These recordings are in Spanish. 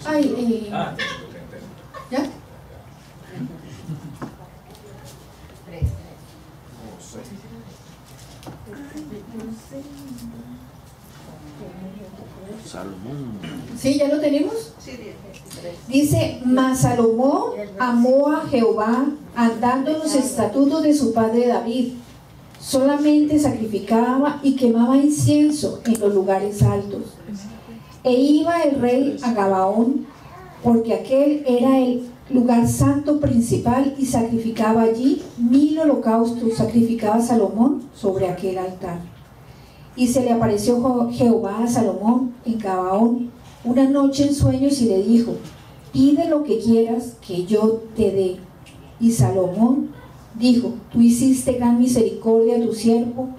Ay, ¿ya? Salomón. ¿Sí? ¿Ya lo tenemos? Dice, mas Salomón amó a Jehová andando en los estatutos de su padre David. Solamente sacrificaba y quemaba incienso en los lugares altos. E iba el rey a Gabaón, porque aquel era el lugar santo principal, y sacrificaba allí 1000 holocaustos, sacrificaba Salomón sobre aquel altar. Y se le apareció Jehová a Salomón en Gabaón una noche en sueños y le dijo, pide lo que quieras que yo te dé. Y Salomón dijo, tú hiciste gran misericordia a tu siervo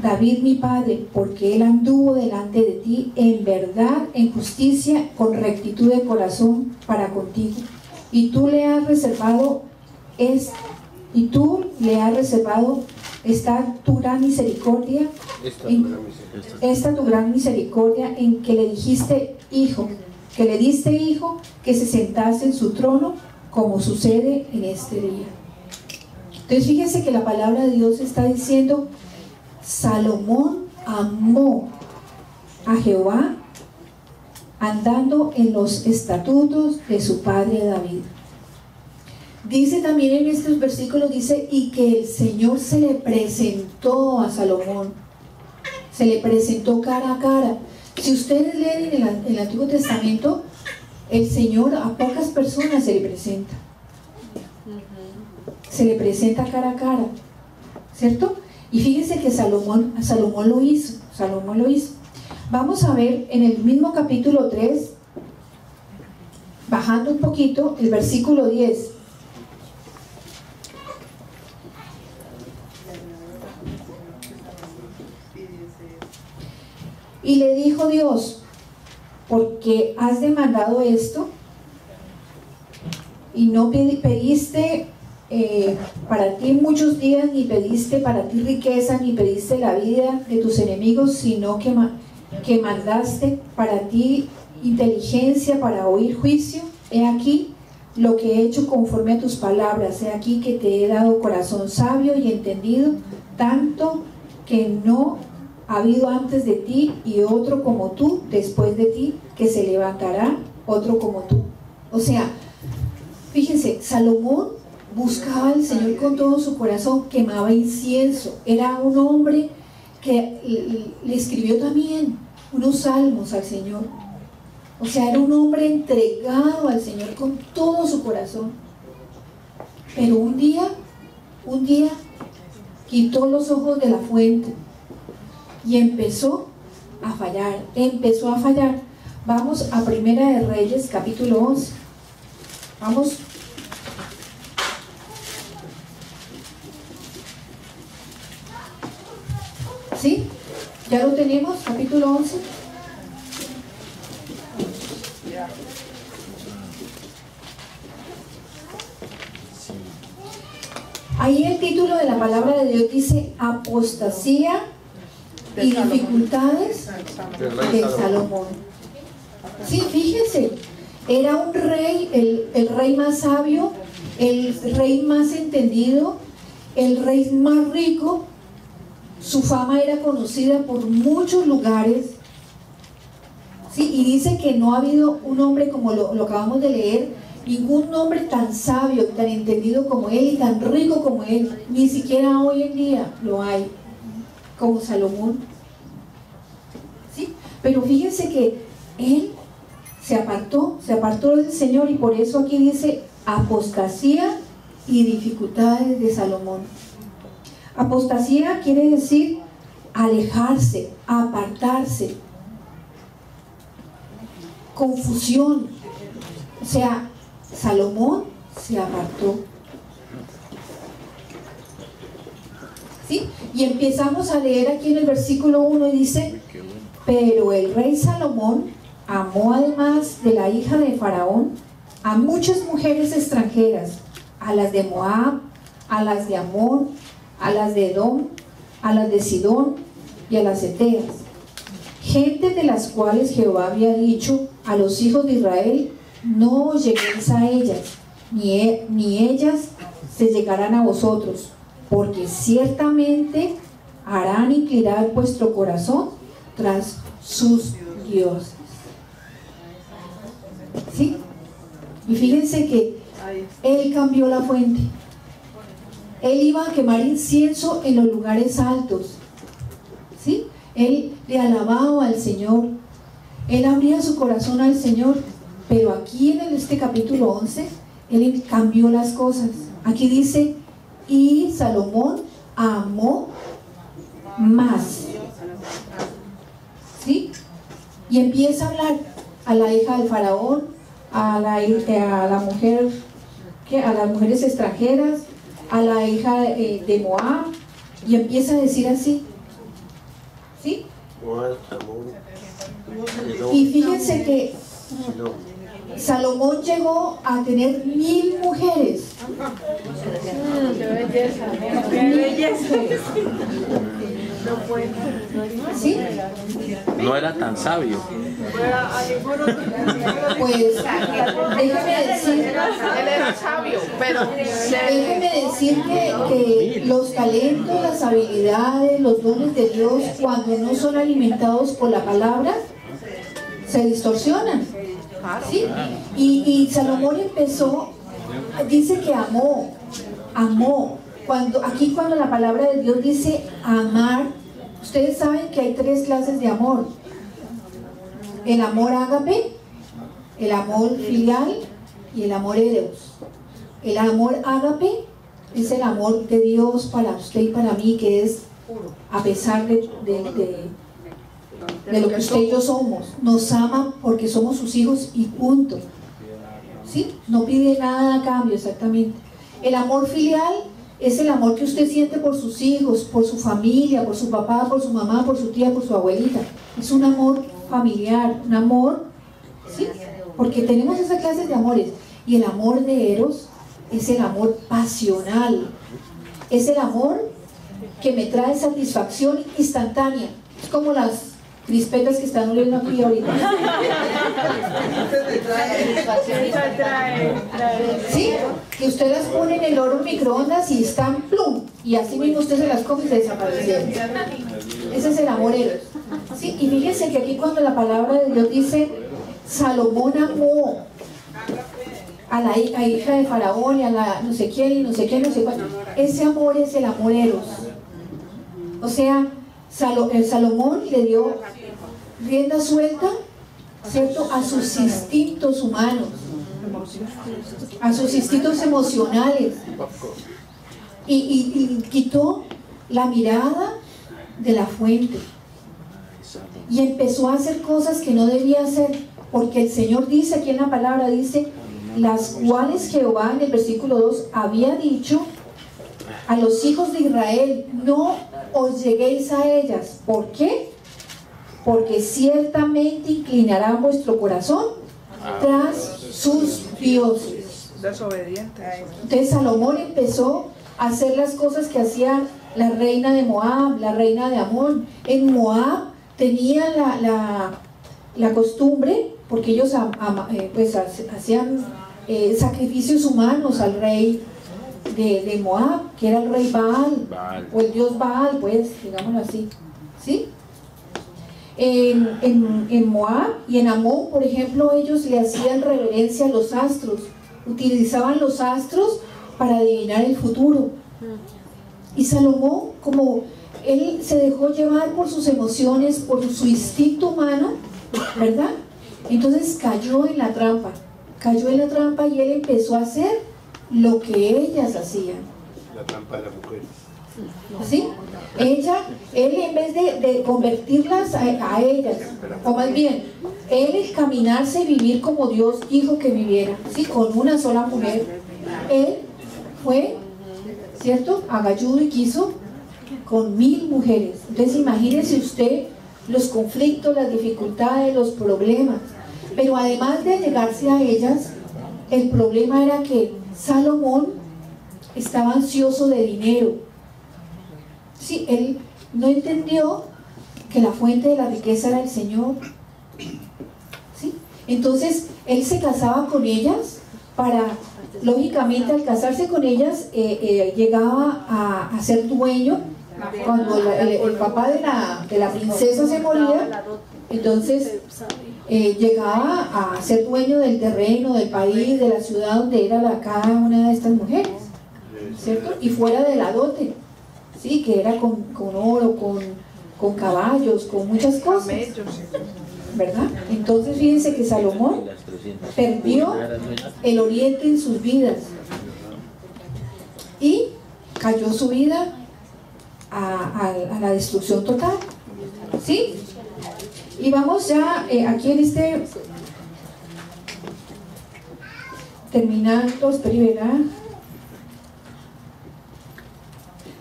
David mi padre, porque él anduvo delante de ti en verdad, en justicia, con rectitud de corazón para contigo. Y tú le has reservado esta tu gran misericordia, en que le diste hijo, que se sentase en su trono, como sucede en este día. Entonces fíjense que la palabra de Dios está diciendo, Salomón amó a Jehová andando en los estatutos de su padre David. Dice también en estos versículos, dice, y que el Señor se le presentó a Salomón, se le presentó cara a cara. Si ustedes leen en el Antiguo Testamento, el Señor a pocas personas se le presenta. Se le presenta cara a cara, ¿cierto? Y fíjense que Salomón lo hizo. Vamos a ver en el mismo capítulo 3, bajando un poquito, el versículo 10. Y le dijo Dios, porque has demandado esto y no pediste para ti muchos días, ni pediste para ti riqueza, ni pediste la vida de tus enemigos, sino que mandaste para ti inteligencia para oír juicio. He aquí lo que he hecho conforme a tus palabras. He aquí que te he dado corazón sabio y entendido, tanto que no ha habido antes de ti y otro como tú después de ti, que se levantará otro como tú. O sea, fíjense, Salomón buscaba al Señor con todo su corazón, quemaba incienso, era un hombre que le escribió también unos salmos al Señor. O sea, era un hombre entregado al Señor con todo su corazón. Pero un día quitó los ojos de la fuente y empezó a fallar. Vamos a Primera de Reyes, capítulo 11. Vamos. ¿Sí? ¿Ya lo tenemos? Capítulo 11. Ahí el título de la palabra de Dios dice apostasía y dificultades de Salomón. Sí, fíjense, era un rey, el rey más sabio, el rey más entendido, el rey más rico. Su fama era conocida por muchos lugares, ¿sí? Y dice que no ha habido un hombre, como lo acabamos de leer, ningún hombre tan sabio, tan entendido como él y tan rico como él, ni siquiera hoy en día lo hay, como Salomón, ¿sí? Pero fíjense que él se apartó del Señor, y por eso aquí dice apostasía y dificultades de Salomón. Apostasía quiere decir alejarse, apartarse, confusión. O sea, Salomón se apartó. ¿Sí? Y empezamos a leer aquí en el versículo 1 y dice, pero el rey Salomón amó además de la hija de Faraón a muchas mujeres extranjeras, a las de Moab, a las de Amón, a las de Edom, a las de Sidón y a las eteas. gente de las cuales Jehová había dicho a los hijos de Israel, no os lleguéis a ellas, ni ellas se llegarán a vosotros, porque ciertamente harán inclinar vuestro corazón tras sus dioses. ¿Sí? Y fíjense que él cambió la fuente. Él iba a quemar incienso en los lugares altos. ¿Sí? Él le alababa al Señor. Él abría su corazón al Señor. Pero aquí en este capítulo 11, él cambió las cosas. Aquí dice, y Salomón amó más. ¿Sí? Y empieza a hablar a la hija del faraón, a la mujer, a las mujeres extranjeras, a la hija de Moab, y empieza a decir así. ¿Sí? Y fíjense que Salomón llegó a tener 1000 mujeres. ¡Qué belleza! ¡Qué belleza! ¿Sí? No era tan sabio. Pues déjeme decir, Él era sabio, pero déjeme decir que los talentos, las habilidades, los dones de Dios, cuando no son alimentados por la palabra, se distorsionan. ¿Sí? Y Salomón empezó, dice que amó. Cuando la palabra de Dios dice amar, ustedes saben que hay 3 clases de amor: el amor ágape, el amor filial y el amor eros. El amor ágape es el amor de Dios para usted y para mí, que es a pesar de lo que usted y yo somos. Nos ama porque somos sus hijos y punto. ¿Sí? No pide nada a cambio, exactamente. El amor filial es el amor que usted siente por sus hijos, por su familia, por su papá, por su mamá, por su tía, por su abuelita. Es un amor familiar, un amor, ¿sí? Porque tenemos esa clase de amores. Y el amor de Eros es el amor pasional. Es el amor que me trae satisfacción instantánea. Es como las crispetas que están oliendo aquí ahorita. ¿Sí? Que usted las pone en el horno microondas y están plum, y así mismo usted se las come y se desaparecieron. Ese es el amor Eros. ¿Sí? Y fíjense que aquí cuando la palabra de Dios dice Salomón amó a la hija de Faraón y a la no sé quién y no sé qué, no sé cuánto, ese amor es el amor Eros. O sea, Salomón le dio rienda suelta, ¿cierto?, a sus instintos humanos, a sus instintos emocionales, y quitó la mirada de la fuente y empezó a hacer cosas que no debía hacer, porque el Señor dice aquí en la palabra, dice, las cuales Jehová en el versículo 2 había dicho a los hijos de Israel, no os lleguéis a ellas. ¿Por qué? Porque ciertamente inclinará vuestro corazón tras sus dioses. desobediente. Entonces Salomón empezó a hacer las cosas que hacía la reina de Moab, la reina de Amón. En Moab tenían la costumbre, porque ellos pues hacían sacrificios humanos al rey de Moab, que era el rey Baal, o el dios Baal, pues, digámoslo así, ¿sí? En Moab y en Amón, por ejemplo, ellos le hacían reverencia a los astros, utilizaban los astros para adivinar el futuro. Y Salomón, como él se dejó llevar por sus emociones, por su instinto humano, ¿verdad? Entonces cayó en la trampa y él empezó a hacer lo que ellas hacían. La trampa de la mujer. ¿Sí? Él en vez de convertirlas a ellas, o más bien, él caminarse y vivir como Dios dijo que viviera, ¿sí? Con una sola mujer, él fue, ¿cierto?, agalludo y quiso con 1000 mujeres. Entonces imagínese usted los conflictos, las dificultades, los problemas. Pero además de llegarse a ellas, el problema era que Salomón estaba ansioso de dinero. Sí, él no entendió que la fuente de la riqueza era el Señor. ¿Sí? Entonces, él se casaba con ellas para, lógicamente, al casarse con ellas, llegaba a ser dueño. Cuando el papá de la princesa se moría, entonces llegaba a ser dueño del terreno, del país, de la ciudad donde era cada una de estas mujeres, ¿cierto? Y fuera de la dote, ¿sí? Que era con oro, con caballos, con muchas cosas, ¿verdad? Entonces fíjense que Salomón perdió el oriente en sus vidas y cayó su vida a la destrucción total, ¿sí? Y vamos ya aquí en este terminando, ¿verdad?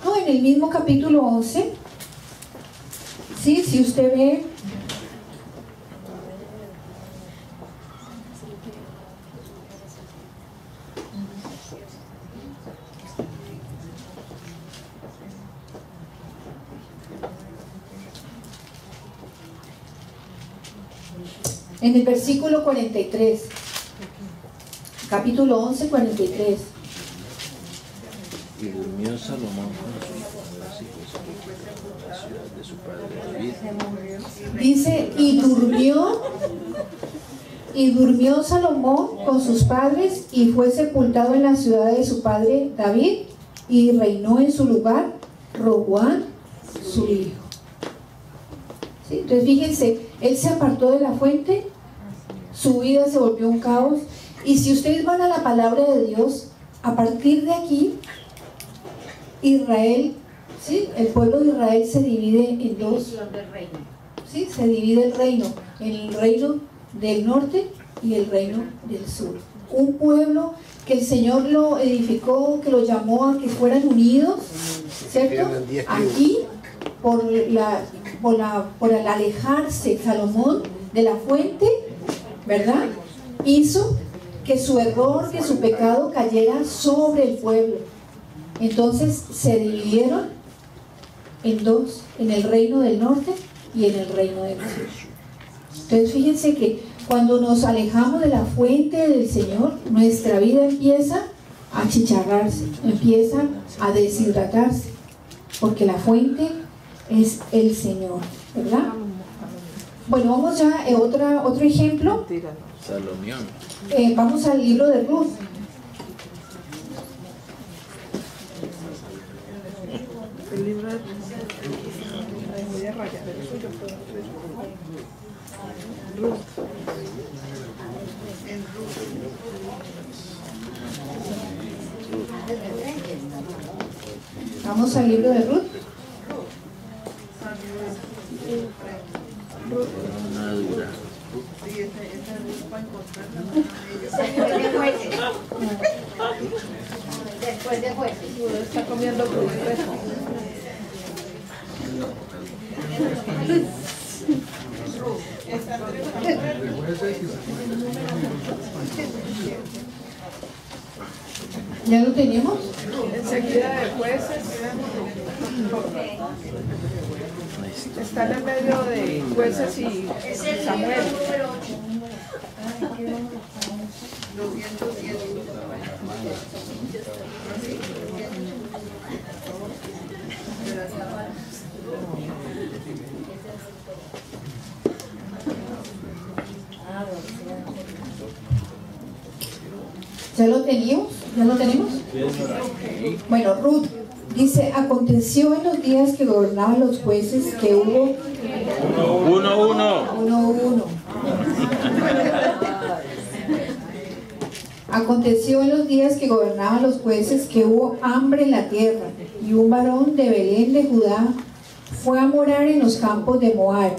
No, en el mismo capítulo 11, ¿sí? Si usted ve, en el versículo 43, capítulo 11, 43. Y durmió Salomón con sus padres y fue sepultado en la ciudad de su padre David. Dice, y durmió Salomón con sus padres y fue sepultado en la ciudad de su padre David, y reinó en su lugar Roboam, su hijo. ¿Sí? Entonces fíjense, él se apartó de la fuente, su vida se volvió un caos. Y si ustedes van a la palabra de Dios, a partir de aquí, Israel, ¿sí? El pueblo de Israel se divide en dos. ¿Sí? Se divide el reino, en el reino del norte y el reino del sur. Un pueblo que el Señor lo edificó, que lo llamó a que fueran unidos, ¿cierto? Aquí, por el alejarse Salomón de la fuente, ¿verdad? Hizo que su error, que su pecado cayera sobre el pueblo. Entonces se dividieron en dos, en el reino del norte y en el reino del sur. Entonces fíjense que cuando nos alejamos de la fuente del Señor, nuestra vida empieza a achicharrarse, empieza a deshidratarse, porque la fuente es el Señor, ¿verdad? Bueno, vamos ya a otro ejemplo. Salomón. Vamos al libro de Ruth. El libro de Ruth. Vamos al libro de Ruth. Una dura. Después de jueces. Está comiendo crudo. ¿Ya lo tenemos? Enseguida de jueces. Están en medio de jueces y Samuel. ¿Ya lo teníamos? ¿Ya lo tenemos? Bueno, Ruth dice, aconteció en los días que gobernaban los jueces que hubo... Uno. Aconteció en los días que gobernaban los jueces que hubo hambre en la tierra, y un varón de Belén de Judá fue a morar en los campos de Moab,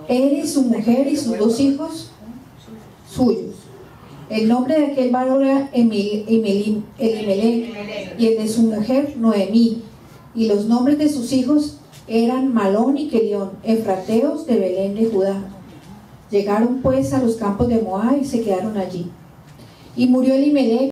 él y su mujer y sus 2 hijos suyos. El nombre de aquel varón era Elimelech, y el de su mujer Noemí, y los nombres de sus hijos eran Malón y Kelión, efrateos de Belén de Judá. Llegaron pues a los campos de Moab y se quedaron allí. Y murió Elimelech